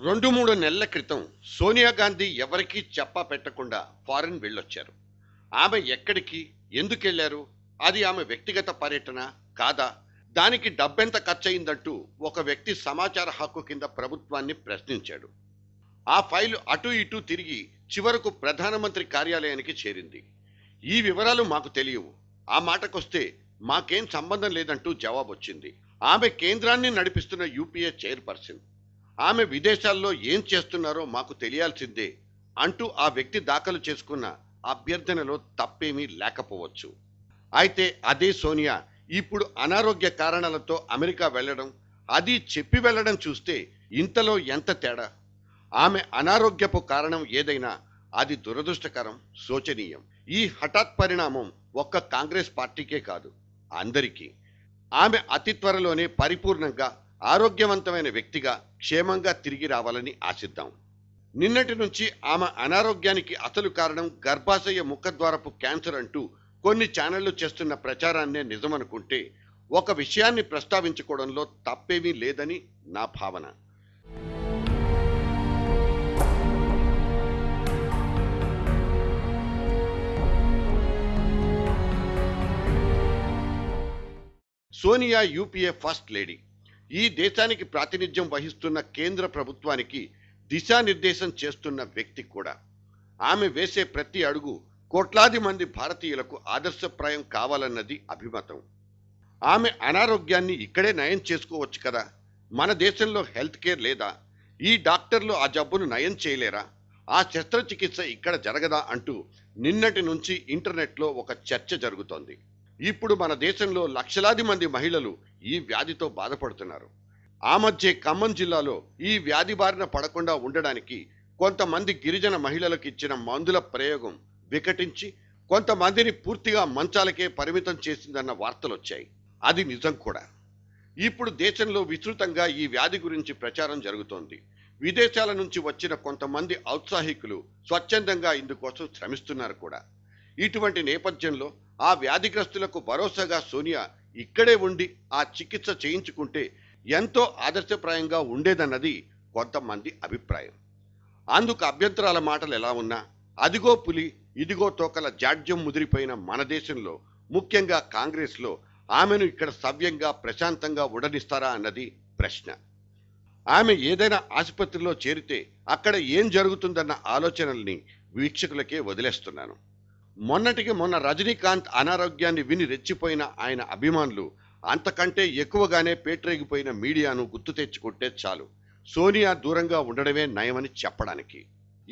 2-3 నెలల క్రితం సోనియా గాంధీ ఎవరికీ చెప్పా పెట్టకుండా ఫారిన్ వెళ్ళొచ్చారు. ఆమె ఎక్కడికి, ఎందుకెళ్లారు, అది ఆమె వ్యక్తిగత పర్యటన కాదా, దానికి డబ్బెంత ఖర్చయిందంటూ ఒక వ్యక్తి సమాచార హక్కు కింద ప్రభుత్వాన్ని ప్రశ్నించాడు. ఆ ఫైలు అటు ఇటు తిరిగి చివరకు ప్రధానమంత్రి కార్యాలయానికి చేరింది. ఈ వివరాలు మాకు తెలియవు, ఆ మాటకొస్తే మాకేం సంబంధం లేదంటూ జవాబొచ్చింది. ఆమె కేంద్రాన్ని నడిపిస్తున్న యూపీఏ చైర్పర్సన్. ఆమె విదేశాల్లో ఏం చేస్తున్నారో మాకు తెలియాల్సిందే అంటూ ఆ వ్యక్తి దాఖలు చేసుకున్న అభ్యర్థనలో తప్పేమీ లేకపోవచ్చు. అయితే అదే సోనియా ఇప్పుడు అనారోగ్య కారణాలతో అమెరికా వెళ్ళడం, అది చెప్పి వెళ్ళడం చూస్తే ఇంతలో ఎంత తేడా. ఆమె అనారోగ్యపు కారణం ఏదైనా అది దురదృష్టకరం, శోచనీయం. ఈ హఠాత్ పరిణామం ఒక్క కాంగ్రెస్ పార్టీకే కాదు, అందరికీ. ఆమె అతి త్వరలోనే పరిపూర్ణంగా ఆరోగ్యవంతమైన వ్యక్తిగా క్షేమంగా తిరిగి రావాలని ఆశిద్దాం. నిన్నటి నుంచి ఆమె అనారోగ్యానికి అసలు కారణం గర్భాశయ ముఖద్వారపు క్యాన్సర్ అంటూ కొన్ని ఛానళ్లు చేస్తున్న ప్రచారాన్నే నిజమనుకుంటే ఒక విషయాన్ని ప్రస్తావించుకోవడంలో తప్పేమీ లేదని నా భావన. Sonia UPA first lady. ఈ దేశానికి ప్రాతినిధ్యం వహిస్తున్న కేంద్ర ప్రభుత్వానికి దిశానిర్దేశం చేస్తున్న వ్యక్తి కూడా. ఆమె వేసే ప్రతి అడుగు కోట్లాది మంది భారతీయులకు ఆదర్శప్రాయం కావాలన్నది అభిమతం. ఆమె అనారోగ్యాన్ని ఇక్కడే నయం చేసుకోవచ్చు కదా, మన దేశంలో హెల్త్ కేర్ లేదా, ఈ డాక్టర్లు ఆ జబ్బును నయం చేయలేరా, ఆ శస్త్రచికిత్స ఇక్కడ జరగదా అంటూ నిన్నటి నుంచి ఇంటర్నెట్లో ఒక చర్చ జరుగుతోంది. ఇప్పుడు మన దేశంలో లక్షలాది మంది మహిళలు ఈ వ్యాధితో బాధపడుతున్నారు. ఆ మధ్య ఖమ్మం జిల్లాలో ఈ వ్యాధి బారిన పడకుండా ఉండడానికి కొంతమంది గిరిజన మహిళలకు ఇచ్చిన మందుల ప్రయోగం వికటించి కొంతమందిని పూర్తిగా మంచాలకే పరిమితం చేసిందన్న వార్తలు వచ్చాయి. అది నిజం కూడా. ఇప్పుడు దేశంలో విస్తృతంగా ఈ వ్యాధి గురించి ప్రచారం జరుగుతోంది. విదేశాల నుంచి వచ్చిన కొంతమంది ఔత్సాహికులు స్వచ్ఛందంగా ఇందుకోసం శ్రమిస్తున్నారు కూడా. ఇటువంటి నేపథ్యంలో ఆ వ్యాధిగ్రస్తులకు భరోసాగా సోనియా ఇక్కడే ఉండి ఆ చికిత్స చేయించుకుంటే ఎంతో ఆదర్శప్రాయంగా ఉండేదన్నది కొంతమంది అభిప్రాయం. అందుకు అభ్యంతరాల మాటలు ఎలా ఉన్నా అదిగో పులి ఇదిగో తోకల జాడ్యం ముదిరిపోయిన మన దేశంలో, ముఖ్యంగా కాంగ్రెస్లో ఆమెను ఇక్కడ సవ్యంగా ప్రశాంతంగా ఉండనిస్తారా అన్నది ప్రశ్న. ఆమె ఏదైనా ఆసుపత్రిలో చేరితే అక్కడ ఏం జరుగుతుందన్న ఆలోచనల్ని వీక్షకులకే వదిలేస్తున్నాను. మొన్నటికి మొన్న రజనీకాంత్ అనారోగ్యాన్ని విని రెచ్చిపోయిన ఆయన అభిమానులు అంతకంటే ఎక్కువగానే పేట్రేగిపోయిన మీడియాను గుర్తు తెచ్చుకుంటే చాలు సోనియా దూరంగా ఉండడమే నయమని చెప్పడానికి.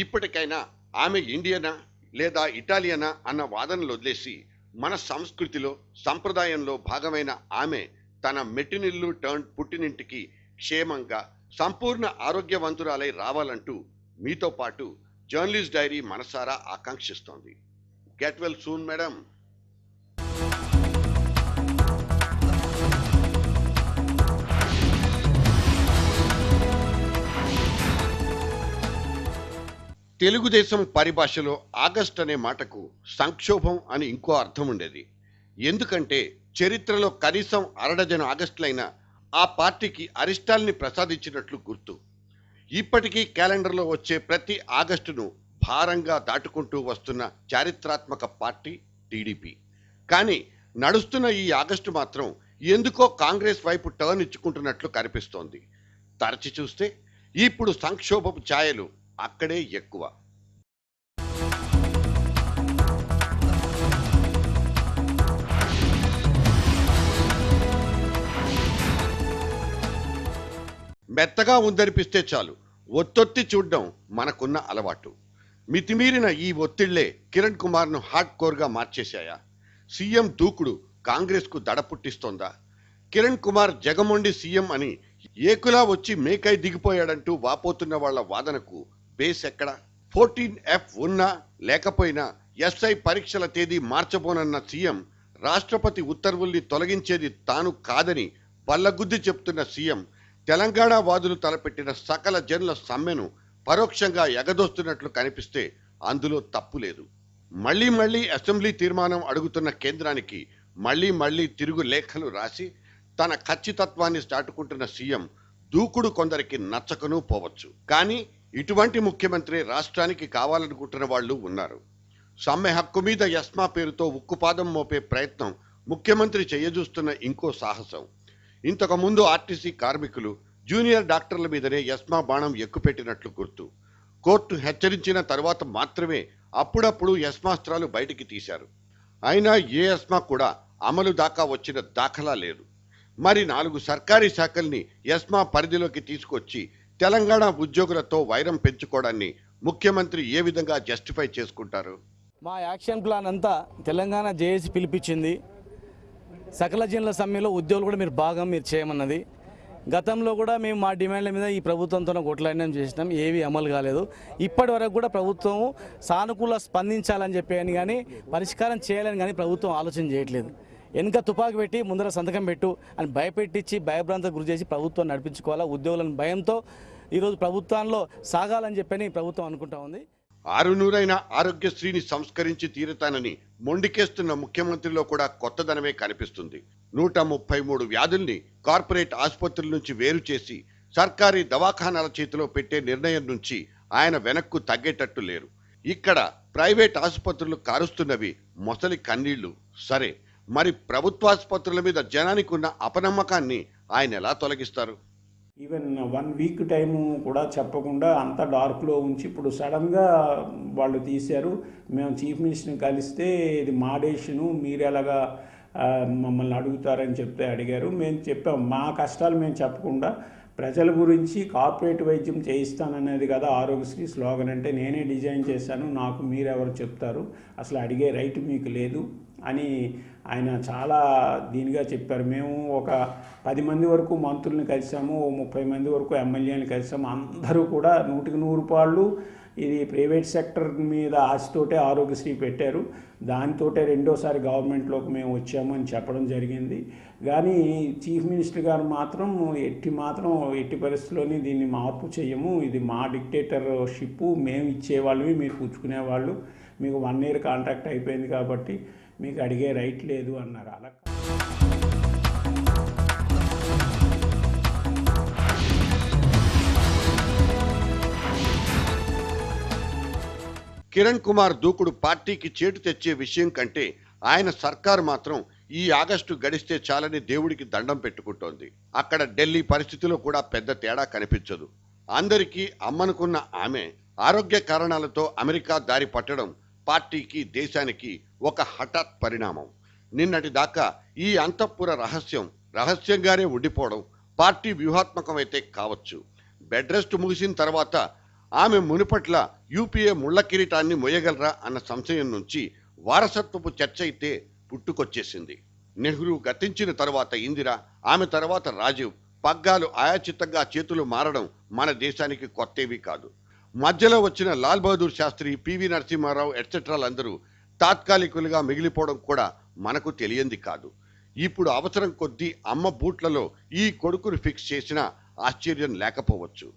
ఇప్పటికైనా ఆమె ఇండియనా లేదా ఇటాలియనా అన్న వాదనలు వదిలేసి మన సంస్కృతిలో సంప్రదాయంలో భాగమైన ఆమె తన మెట్టినిల్లు టర్న్ పుట్టినింటికి క్షేమంగా సంపూర్ణ ఆరోగ్యవంతురాలై రావాలంటూ మీతో పాటు జర్నలిస్ట్ డైరీ మనసారా ఆకాంక్షిస్తోంది. Get well soon, madam. Telugu Desam పరిభాషలో ఆగస్ట్ అనే మాటకు సంక్షోభం అని ఇంకో అర్థం ఉండేది. ఎందుకంటే చరిత్రలో కనీసం అరడజను ఆగస్టులైనా ఆ పార్టీకి అరిష్టాల్ని ప్రసాదించినట్లు గుర్తు. ఇప్పటికీ క్యాలెండర్లో వచ్చే ప్రతి ఆగస్టును భారంగా దాటుకుంటూ వస్తున్న చారిత్రాత్మక పార్టీ టీడీపీ. కానీ నడుస్తున్న ఈ ఆగస్టు మాత్రం ఎందుకో కాంగ్రెస్ వైపు టర్న్ ఇచ్చుకుంటున్నట్లు కనిపిస్తోంది. తరచి చూస్తే ఇప్పుడు సంక్షోభపు ఛాయలు అక్కడే ఎక్కువ. మెత్తగా ఉందనిపిస్తే చాలు ఒత్తొత్తి చూడ్డం మనకున్న అలవాటు. మితిమీరిన ఈ ఒత్తిళ్లే కిరణ్ కుమార్ను హార్డ్ కోర్గా మార్చేశాయా? సీఎం దూకుడు కాంగ్రెస్కు దడ పుట్టిస్తోందా? కిరణ్ కుమార్ జగమొండి సీఎం అని ఏకులా వచ్చి మేకై దిగిపోయాడంటూ వాపోతున్న వాళ్ల వాదనకు బేస్ ఎక్కడ? 14F ఉన్నా లేకపోయినా ఎస్ఐ పరీక్షల తేదీ మార్చబోనన్న సీఎం, రాష్ట్రపతి ఉత్తర్వుల్ని తొలగించేది తాను కాదని బల్లగుద్ది చెప్తున్న సీఎం, తెలంగాణ వాదులు తలపెట్టిన సకల జనుల సమ్మెను పరోక్షంగా ఎగదోస్తున్నట్లు కనిపిస్తే అందులో తప్పు లేదు. మళ్లీ మళ్లీ అసెంబ్లీ తీర్మానం అడుగుతున్న కేంద్రానికి మళ్లీ మళ్లీ తిరుగు లేఖలు రాసి తన ఖచ్చితత్వాన్ని చాటుకుంటున్న సీఎం దూకుడు కొందరికి నచ్చకనూ పోవచ్చు. కానీ ఇటువంటి ముఖ్యమంత్రి రాష్ట్రానికి కావాలనుకుంటున్న వాళ్ళు ఉన్నారు. సమ్మె హక్కు మీద యస్మా పేరుతో ఉక్కుపాదం మోపే ప్రయత్నం ముఖ్యమంత్రి చేయజూస్తున్న ఇంకో సాహసం. ఇంతకు ముందు ఆర్టీసీ కార్మికులు, జూనియర్ డాక్టర్ల మీదనే యస్మా బాణం ఎక్కుపెట్టినట్లు గుర్తు. కోర్టు హెచ్చరించిన తర్వాత మాత్రమే అప్పుడప్పుడు యస్మాస్త్రాలు బయటికి తీశారు. అయినా ఏ యస్మా కూడా అమలు దాకా వచ్చిన దాఖలా లేదు. మరి 4 సర్కారీ శాఖల్ని యస్మా పరిధిలోకి తీసుకొచ్చి తెలంగాణ ఉద్యోగులతో వైరం పెంచుకోవడాన్ని ముఖ్యమంత్రి ఏ విధంగా జస్టిఫై చేసుకుంటారు? మా యాక్షన్ ప్లాన్ అంతా తెలంగాణ జేఏసీ పిలిపించింది. సకల జనుల సమ్మెలో ఉద్యోగులు కూడా మీరు చేయమన్నది. గతంలో కూడా మేము మా డిమాండ్ల మీద ఈ ప్రభుత్వంతో కొట్లాడినం చేసినాం, ఏవి అమలు కాలేదు. ఇప్పటి వరకు కూడా ప్రభుత్వం సానుకూల స్పందించాలని చెప్పాను కానీ పరిష్కారం చేయాలని కానీ ప్రభుత్వం ఆలోచన చేయట్లేదు. వెనుక తుపాకు పెట్టి ముందర సంతకం పెట్టు అని భయపెట్టించి భయభ్రాంతకు గురి చేసి ప్రభుత్వం నడిపించుకోవాలా, ఉద్యోగులను భయంతో ఈరోజు ప్రభుత్వంలో సాగాలని చెప్పని ప్రభుత్వం అనుకుంటా ఉంది. 600 ఆరోగ్యశ్రీని సంస్కరించి తీరుతానని మొండికేస్తున్న ముఖ్యమంత్రిలో కూడా కొత్తదనమే కనిపిస్తుంది. 133 వ్యాధుల్ని కార్పొరేట్ ఆసుపత్రుల నుంచి వేరు చేసి సర్కారీ దవాఖానాల చేతిలో పెట్టే నిర్ణయం నుంచి ఆయన వెనక్కు తగ్గేటట్టు లేరు. ఇక్కడ ప్రైవేట్ ఆసుపత్రులు కారుస్తున్నవి మొసలి కన్నీళ్లు. సరే, మరి ప్రభుత్వాసుపత్రుల మీద జనానికి ఉన్న అపనమ్మకాన్ని ఆయన ఎలా తొలగిస్తారు? ఈవెన్ 1 వీక్ టైము కూడా చెప్పకుండా అంత డార్క్లో ఉంచి ఇప్పుడు సడన్గా వాళ్ళు తీశారు. మేము చీఫ్ మినిస్టర్ని కలిస్తే ఇది మా డెసిషను, మీరు ఎలాగా మమ్మల్ని అడుగుతారని చెప్తే అడిగారు. మేము చెప్పాం, మా కష్టాలు మేము చెప్పకుండా ప్రజల గురించి కార్పొరేట్ వైద్యం చేయిస్తాననేది కదా ఆరోగ్యశ్రీ స్లోగన్. అంటే నేనే డిజైన్ చేశాను, నాకు మీరెవరు చెప్తారు, అసలు అడిగే రైట్ మీకు లేదు అని ఆయన చాలా దీనిగా చెప్పారు. మేము ఒక 10 మంది వరకు మంత్రుల్ని కలిసాము, 30 మంది వరకు ఎమ్మెల్యేని కలిసాము. అందరూ కూడా 100కి 100 రూపాయలు ఇది ప్రైవేట్ సెక్టర్ మీద ఆశతోటే ఆరోగ్యశ్రీ పెట్టారు. దానితోటే రెండోసారి గవర్నమెంట్లోకి మేము వచ్చాము అని చెప్పడం జరిగింది. కానీ చీఫ్ మినిస్టర్ గారు మాత్రం ఎట్టి పరిస్థితుల్లోని దీన్ని మార్పు చేయము, ఇది మా డిక్టేటర్షిప్, మేము ఇచ్చేవాళ్ళవి, మీరు పుచ్చుకునేవాళ్ళు, మీకు 1 year కాంట్రాక్ట్ అయిపోయింది కాబట్టి మీకు అడిగే రైట్ లేదు అన్నారు. అలా కిరణ్ కుమార్ దూకుడు పార్టీకి చేటు తెచ్చే విషయం కంటే ఆయన సర్కారు మాత్రం ఈ ఆగస్టు గడిస్తే చాలని దేవుడికి దండం పెట్టుకుంటోంది. అక్కడ ఢిల్లీ పరిస్థితిలో కూడా పెద్ద తేడా కనిపించదు. అందరికీ అమ్మనుకున్న ఆమె ఆరోగ్య కారణాలతో అమెరికా దారి పట్టడం పార్టీకి, దేశానికి ఒక హఠాత్ పరిణామం. నిన్నటి దాకా ఈ అంతఃపుర రహస్యంగానే ఉండిపోవడం పార్టీ వ్యూహాత్మకమైతే కావచ్చు. బెడ్ రెస్ట్ ముగిసిన తర్వాత ఆమె మునుపట్ల యూపీఏ ముళ్ల కిరీటాన్ని మోయగలరా అన్న సంశయం నుంచి వారసత్వపు చర్చ అయితే పుట్టుకొచ్చేసింది. నెహ్రూ గతించిన తర్వాత ఇందిరా, ఆమె తర్వాత రాజీవ్ పగ్గాలు ఆయాచితంగా చేతులు మారడం మన దేశానికి కొత్తేవి కాదు. మధ్యలో వచ్చిన లాల్ బహదూర్ శాస్త్రి, పివి నరసింహారావు ఎట్సెట్రాలందరూ తాత్కాలికులుగా మిగిలిపోవడం కూడా మనకు తెలియంది కాదు. ఇప్పుడు అవసరం కొద్దీ అమ్మ బూట్లలో ఈ కొడుకును ఫిక్స్ చేసినా ఆశ్చర్యం లేకపోవచ్చు.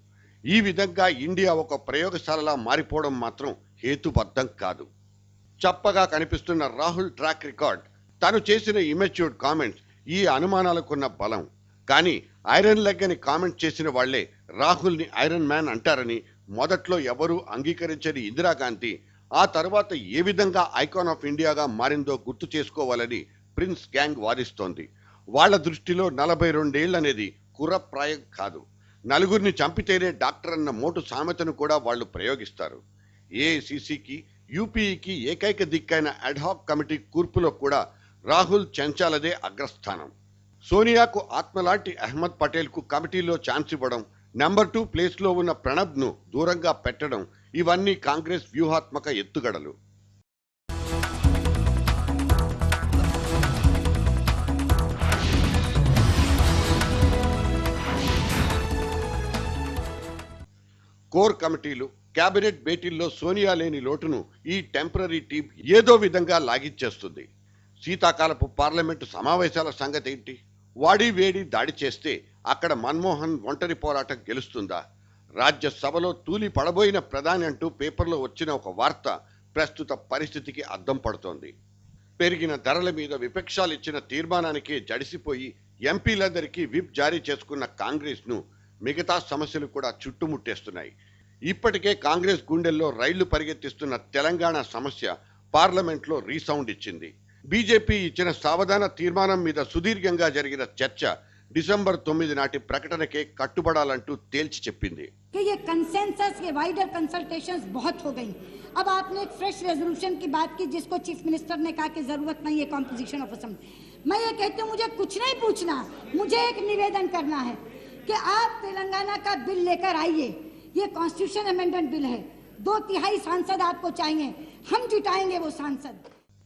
ఈ విధంగా ఇండియా ఒక ప్రయోగశాలలా మారిపోవడం మాత్రం హేతుబద్ధం కాదు. చప్పగా కనిపిస్తున్న రాహుల్ ట్రాక్ రికార్డ్, తను చేసిన ఇమెచ్యూర్డ్ కామెంట్స్ ఈ అనుమానాలకున్న బలం. కానీ ఐరన్ లెగ్ అని కామెంట్ చేసిన వాళ్లే రాహుల్ని ఐరన్ మ్యాన్ అంటారని మొదట్లో ఎవరూ అంగీకరించని ఇందిరాగాంధీ ఆ తర్వాత ఏ విధంగా ఐకాన్ ఆఫ్ ఇండియాగా మారిందో గుర్తు చేసుకోవాలని ప్రిన్స్ గ్యాంగ్ వాదిస్తోంది. వాళ్ల దృష్టిలో 42 ఏళ్లనేది కుర్రప్రాయం కాదు. 4 చంపితేనే డాక్టర్ అన్న మోటు సామెతను కూడా వాళ్లు ప్రయోగిస్తారు. ఏఐసిసికి, యూపీఈకి ఏకైక దిక్కైన అడ్హాక్ కమిటీ కూర్పులో కూడా రాహుల్ చెంచాలదే అగ్రస్థానం. సోనియాకు ఆత్మలాంటి అహ్మద్ పటేల్కు కమిటీలో ఛాన్స్ ఇవ్వడం, నెంబర్ 2 ప్లేస్లో ఉన్న ప్రణబ్ను దూరంగా పెట్టడం, ఇవన్నీ కాంగ్రెస్ వ్యూహాత్మక ఎత్తుగడలు. కోర్ కమిటీలు, కేబినెట్ భేటీల్లో సోనియా లేని లోటును ఈ టెంపరరీ టీం ఏదో విధంగా లాగిచ్చేస్తుంది. శీతాకాలపు పార్లమెంటు సమావేశాల సంగతి ఏంటి? వాడి వేడి దాడి చేస్తే అక్కడ మన్మోహన్ ఒంటరి పోరాటం గెలుస్తుందా? రాజ్యసభలో తూలి పడబోయిన ప్రధాని అంటూ పేపర్లో వచ్చిన ఒక వార్త ప్రస్తుత పరిస్థితికి అద్దం పడుతోంది. పెరిగిన ధరల మీద విపక్షాలు ఇచ్చిన తీర్మానానికే జడిసిపోయి ఎంపీలందరికీ విప్ జారీ చేసుకున్న కాంగ్రెస్ను మిగతా సమస్యలు కూడా చుట్టుముట్టేస్తున్నాయి. ఇప్పటికే కాంగ్రెస్ గుండెల్లో రైళ్లు పరిగెత్తిస్తున్న తెలంగాణ సమస్య పార్లమెంట్లో రీసౌండ్ ఇచ్చింది. బీజేపీ ఇచ్చిన సావధాన తీర్మానం మీద సుదీర్ఘంగా జరిగిన చర్చ డిసెంబర్ 9 నాటి ప్రకటనకే కట్టుబడాలంటూ తేల్చి చెప్పింది. कि ये कंसेंसस ये वाइडर कंसल्टेशंस बहुत हो गई. अब आपने एक फ्रेश रेजोल्यूशन की बात की जिसको चीफ मिनिस्टर ने कहा कि जरूरत नहीं है कॉम्पोजिशन ऑफ असेंबली. मैं ये कहती हूँ मुझे कुछ नहीं पूछना, मुझे एक निवेदन करना है कि आप तेलंगाना का बिल लेकर आइए. ये कॉन्स्टिट्यूशन अमेंडमेंट बिल है. 2/3 सांसद आपको चाहिए, हम जुटाएंगे वो सांसद.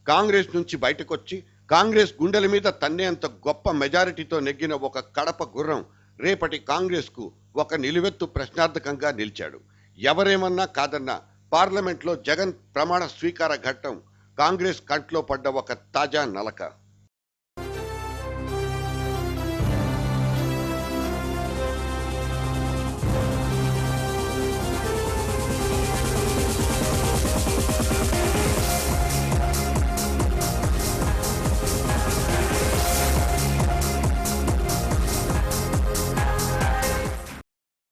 కాంగ్రెస్ నుంచి బయటకొచ్చి కాంగ్రెస్ గుండెల మీద తన్నేంత గొప్ప మెజారిటీతో నెగ్గిన ఒక కడప గుర్రం రేపటి కాంగ్రెస్ కు ఒక నిలువెత్తు ప్రశ్నార్థకంగా నిలిచాడు. ఎవరేమన్నా కాదన్నా పార్లమెంట్లో జగన్ ప్రమాణ స్వీకార ఘట్టం కాంగ్రెస్ కంట్లో పడ్డ ఒక తాజా నలక.